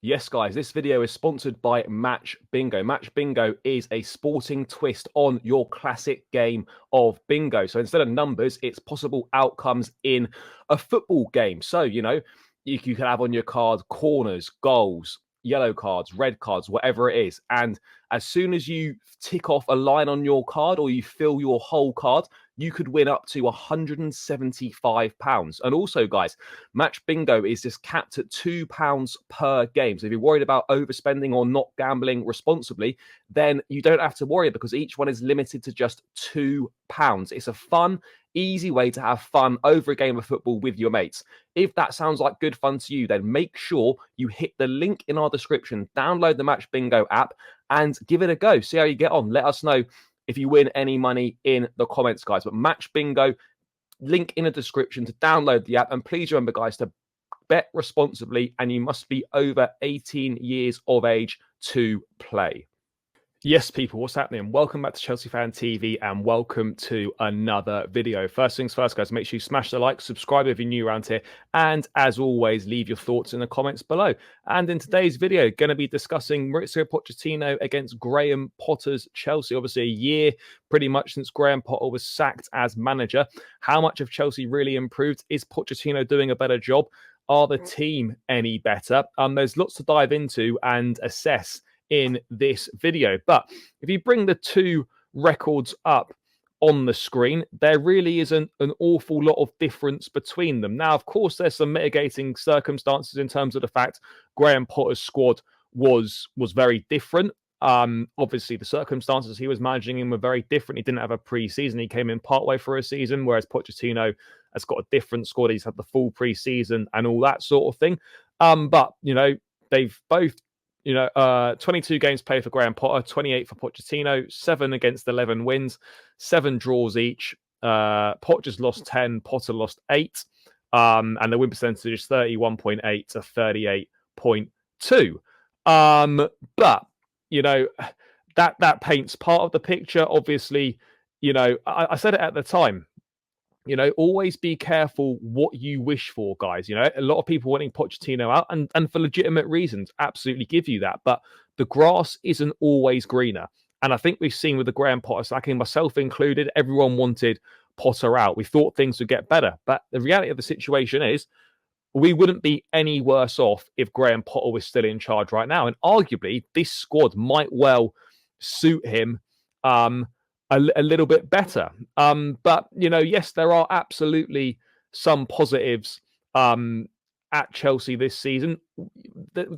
Yes, guys, this video is sponsored by Match Bingo. Match Bingo is a sporting twist on your classic game of bingo. So instead of numbers, it's possible outcomes in a football game. So, you can have on your card corners, goals, yellow cards, red cards, whatever it is. And as soon as you tick off a line on your card or you fill your whole card, you could win up to £175. And also, guys, Match Bingo is just capped at £2 per game. So if you're worried about overspending or not gambling responsibly, then you don't have to worry because each one is limited to just £2. It's a fun, easy way to have fun over a game of football with your mates. If that sounds like good fun to you, then make sure you hit the link in our description, download the Match Bingo app, and give it a go. See how you get on. Let us know if you win any money in the comments, guys. But Match Bingo, link in the description to download the app. And please remember, guys, to bet responsibly, and you must be over 18 years of age to play. Yes, people, what's happening? Welcome back to Chelsea Fan TV and welcome to another video. First things first, guys, make sure you smash the like, subscribe if you're new around here, and as always, leave your thoughts in the comments below. And in today's video, going to be discussing Mauricio Pochettino against Graham Potter's Chelsea. Obviously, a year pretty much since Graham Potter was sacked as manager. How much have Chelsea really improved? Is Pochettino doing a better job? Are the team any better? There's lots to dive into and assess in this video. But if you bring the two records up on the screen, there really isn't an awful lot of difference between them. Now, of course, there's some mitigating circumstances in terms of the fact Graham Potter's squad was very different. Obviously, the circumstances he was managing in were very different. He didn't have a pre-season. He came in partway for a season, whereas Pochettino has got a different squad. He's had the full pre-season and all that sort of thing. But, they've both 22 games played for Graham Potter, 28 for Pochettino, 7 against 11 wins, 7 draws each. Potter's lost 10, Potter lost 8. And the win percentage is 31.8 to 38.2. But, that paints part of the picture. Obviously, I said it at the time. Always be careful what you wish for, guys. A lot of people wanting Pochettino out and for legitimate reasons, absolutely give you that. But the grass isn't always greener. And I think we've seen with the Graham Potter sacking, myself included, everyone wanted Potter out. We thought things would get better. But the reality of the situation is we wouldn't be any worse off if Graham Potter was still in charge right now. And arguably, this squad might well suit him a little bit better. But, yes, there are absolutely some positives at Chelsea this season.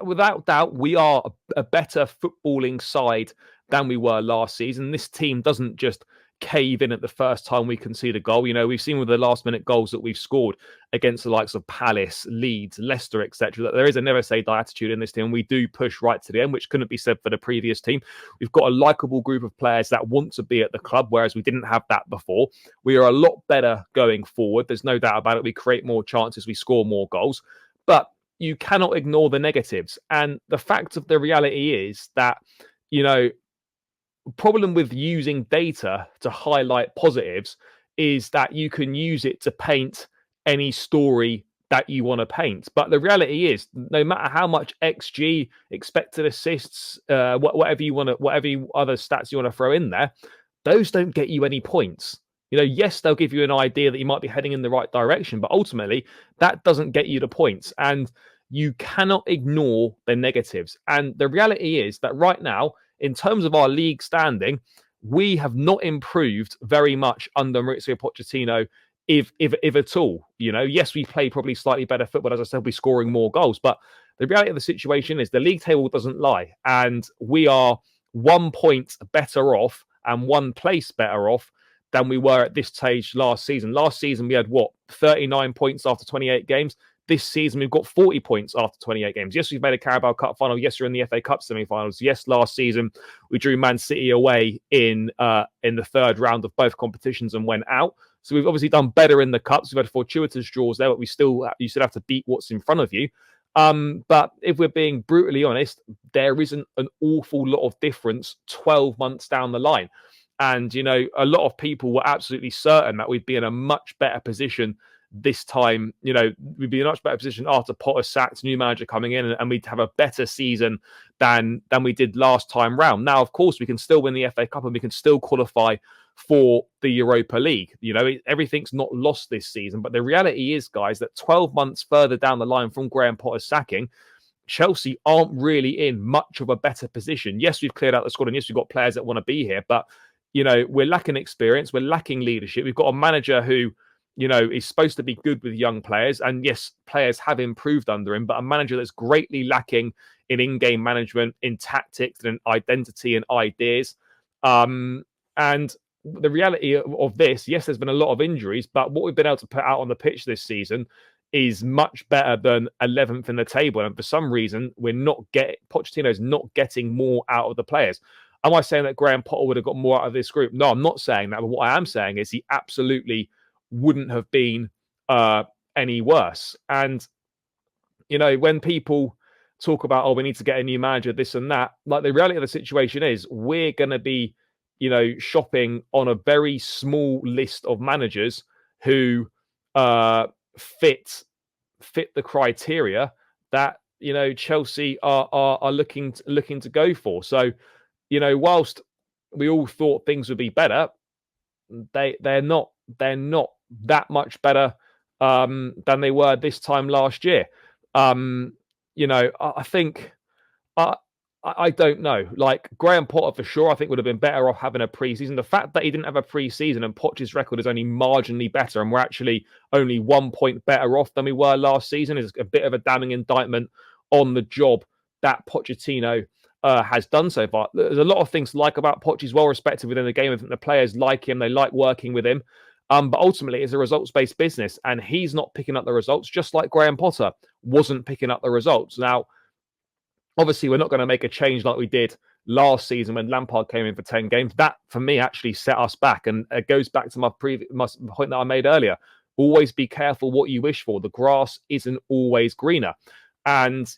Without doubt, we are a better footballing side than we were last season. This team doesn't just cave in at the first time we concede a goal. We've seen with the last minute goals that we've scored against the likes of Palace, Leeds, Leicester, etc., that there is a never say die attitude in this team. We do push right to the end, which couldn't be said for the previous team. We've got a likable group of players that want to be at the club, whereas we didn't have that before. We are a lot better going forward. There's no doubt about it. We create more chances, we score more goals, but you cannot ignore the negatives. And the fact of the reality is that, problem with using data to highlight positives is that you can use it to paint any story that you want to paint. But the reality is, no matter how much XG, expected assists, whatever other stats you want to throw in there, those don't get you any points. Yes, they'll give you an idea that you might be heading in the right direction, but ultimately that doesn't get you the points. And you cannot ignore the negatives. And the reality is that right now, in terms of our league standing, we have not improved very much under Mauricio Pochettino, if at all. Yes, we play probably slightly better football. As I said, we're scoring more goals. But the reality of the situation is the league table doesn't lie. And we are 1 point better off and 1 place better off than we were at this stage last season. Last season, we had, 39 points after 28 games. This season, we've got 40 points after 28 games. Yes, we've made a Carabao Cup final. Yes, we're in the FA Cup semi-finals. Yes, last season, we drew Man City away in the third round of both competitions and went out. So we've obviously done better in the Cups. We've had fortuitous draws there, but you still have to beat what's in front of you. But if we're being brutally honest, there isn't an awful lot of difference 12 months down the line. And, a lot of people were absolutely certain that we'd be in a much better position this time, we'd be in a much better position after Potter sacked, new manager coming in, and we'd have a better season than we did last time round. Now, of course, we can still win the FA Cup and we can still qualify for the Europa League. Everything's not lost this season, but the reality is, guys, that 12 months further down the line from Graham Potter's sacking, Chelsea aren't really in much of a better position. Yes, we've cleared out the squad, and yes, we've got players that want to be here, but we're lacking experience, we're lacking leadership. We've got a manager who, is supposed to be good with young players, and yes, players have improved under him, but a manager that's greatly lacking in in-game management, in tactics, and identity and ideas. And the reality of this, yes, there's been a lot of injuries, but what we've been able to put out on the pitch this season is much better than 11th in the table. And for some reason, Pochettino's not getting more out of the players. Am I saying that Graham Potter would have got more out of this group? No, I'm not saying that. But what I am saying is he absolutely wouldn't have been any worse. And, when people talk about, we need to get a new manager, this and that, like the reality of the situation is we're going to be, shopping on a very small list of managers who fit the criteria that Chelsea are looking to go for. So, whilst we all thought things would be better, they're not that much better than they were this time last year. I think I don't know. Like Graham Potter, for sure, I think would have been better off having a pre-season. The fact that he didn't have a pre-season and Poch's record is only marginally better, and we're actually only 1 point better off than we were last season, is a bit of a damning indictment on the job that Pochettino has done so far. There's a lot of things to like about Poch. He's well respected within the game. I think the players like him. They like working with him. But ultimately, it's a results-based business, and he's not picking up the results, just like Graham Potter wasn't picking up the results. Now, obviously, we're not going to make a change like we did last season when Lampard came in for 10 games. That, for me, actually set us back. And it goes back to my point that I made earlier. Always be careful what you wish for. The grass isn't always greener. And,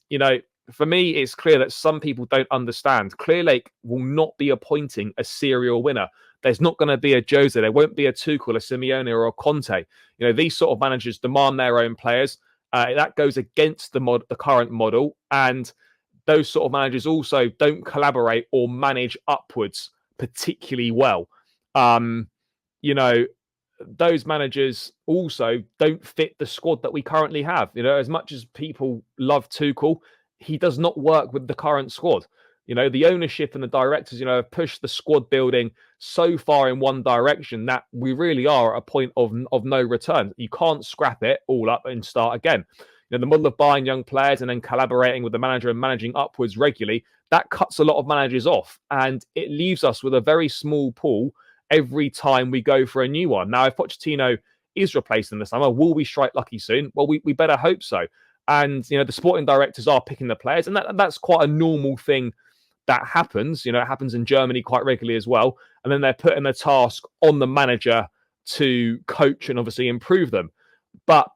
for me, it's clear that some people don't understand. Clear Lake will not be appointing a serial winner. There's not going to be a Jose. There won't be a Tuchel, a Simeone, or a Conte. These sort of managers demand their own players. That goes against the current model. And those sort of managers also don't collaborate or manage upwards particularly well. Those managers also don't fit the squad that we currently have. As much as people love Tuchel, he does not work with the current squad. The ownership and the directors, have pushed the squad building so far in one direction that we really are at a point of no return. You can't scrap it all up and start again. The model of buying young players and then collaborating with the manager and managing upwards regularly, that cuts a lot of managers off, and it leaves us with a very small pool every time we go for a new one. Now, if Pochettino is replaced in the summer, will we strike lucky soon? Well, we better hope so. And, the sporting directors are picking the players, and that's quite a normal thing that happens. It happens in Germany quite regularly as well. And then they're putting the task on the manager to coach and obviously improve them. But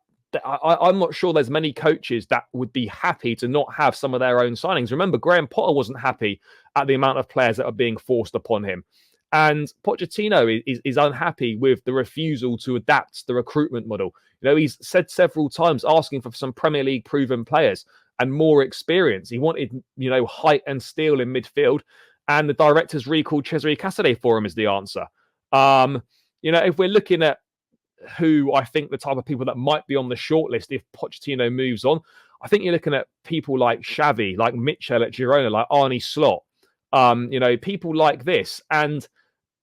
I'm not sure there's many coaches that would be happy to not have some of their own signings. Remember, Graham Potter wasn't happy at the amount of players that are being forced upon him. And Pochettino is unhappy with the refusal to adapt the recruitment model. He's said several times asking for some Premier League proven players and more experience. He wanted, height and steel in midfield. And the directors recalled Cesare Casadei for him is the answer. If we're looking at who I think the type of people that might be on the shortlist if Pochettino moves on, I think you're looking at people like Xavi, like Mitchell at Girona, like Arne Slot, people like this. And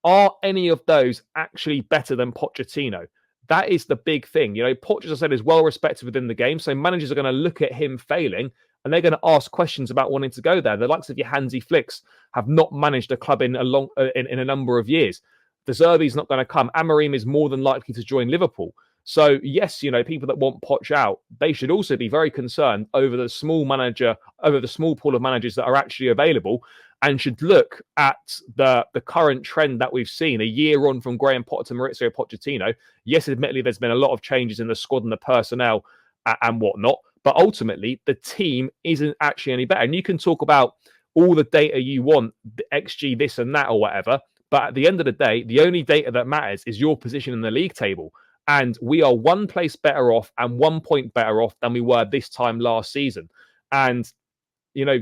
are any of those actually better than Pochettino? That is the big thing. Poch, as I said, is well respected within the game. So managers are going to look at him failing and they're going to ask questions about wanting to go there. The likes of your Hansi Flicks have not managed a club in a number of years. De Zerbi's not going to come. Amorim is more than likely to join Liverpool. So yes, people that want Poch out, they should also be very concerned over the small pool of managers that are actually available, and should look at the current trend that we've seen a year on from Graham Potter to Maurizio Pochettino. Yes, admittedly, there's been a lot of changes in the squad and the personnel and whatnot, but ultimately the team isn't actually any better. And you can talk about all the data you want, XG, this and that or whatever, but at the end of the day, the only data that matters is your position in the league table. And we are one place better off and 1 point better off than we were this time last season. And,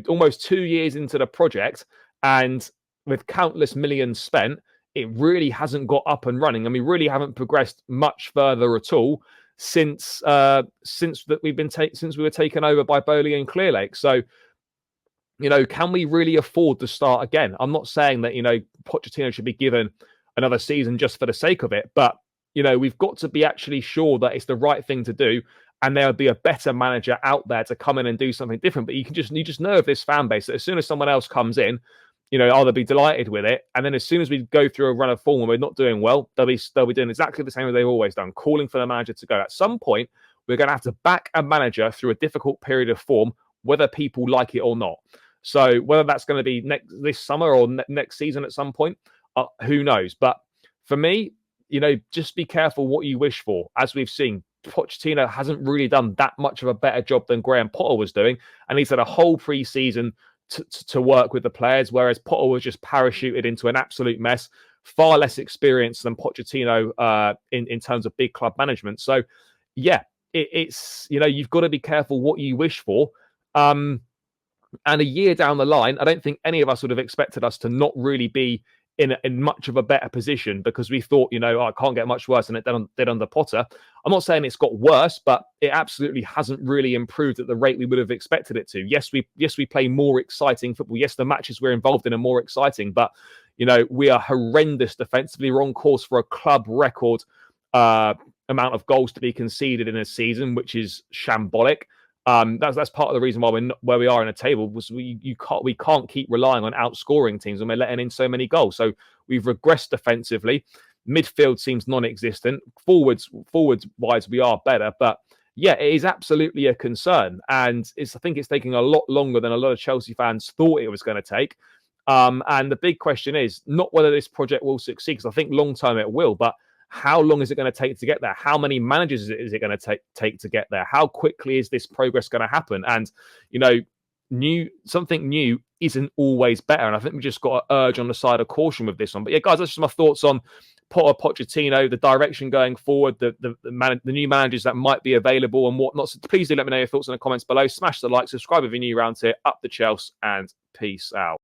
almost 2 years into the project, and with countless millions spent, it really hasn't got up and running. And we really haven't progressed much further at all since that since we were taken over by Bowley and Clearlake. So, can we really afford to start again? I'm not saying that, Pochettino should be given another season just for the sake of it, but, we've got to be actually sure that it's the right thing to do. And there would be a better manager out there to come in and do something different. But you just know of this fan base that as soon as someone else comes in, they'll be delighted with it. And then as soon as we go through a run of form and we're not doing well, they'll be doing exactly the same as they've always done, calling for the manager to go. At some point, we're going to have to back a manager through a difficult period of form, whether people like it or not. So whether that's going to be this summer or next season at some point, who knows? But for me, just be careful what you wish for. As we've seen, Pochettino hasn't really done that much of a better job than Graham Potter was doing. And he's had a whole pre-season to work with the players, whereas Potter was just parachuted into an absolute mess, far less experienced than Pochettino in terms of big club management. So, yeah, it's you've got to be careful what you wish for. And a year down the line, I don't think any of us would have expected us to not really be in much of a better position, because we thought, I can't get much worse than it did under Potter. I'm not saying it's got worse, but it absolutely hasn't really improved at the rate we would have expected it to. Yes, we play more exciting football. Yes, the matches we're involved in are more exciting, but we are horrendous defensively. We're on course for a club record amount of goals to be conceded in a season, which is shambolic. That's part of the reason why we're not where we are in a table. Was we can't keep relying on outscoring teams when we're letting in so many goals. So we've regressed defensively. Midfield seems non-existent. Forwards wise, we are better, but yeah, it is absolutely a concern, and I think it's taking a lot longer than a lot of Chelsea fans thought it was going to take. And the big question is not whether this project will succeed, because I think long term it will, but how long is it going to take to get there? How many managers is it going to take to get there? How quickly is this progress going to happen? And, something new isn't always better. And I think we just got to urge on the side of caution with this one. But yeah, guys, that's just my thoughts on Pochettino, the direction going forward, the new managers that might be available and whatnot. So please do let me know your thoughts in the comments below. Smash the like, subscribe if you're new around here. Up the Chelsea, and peace out.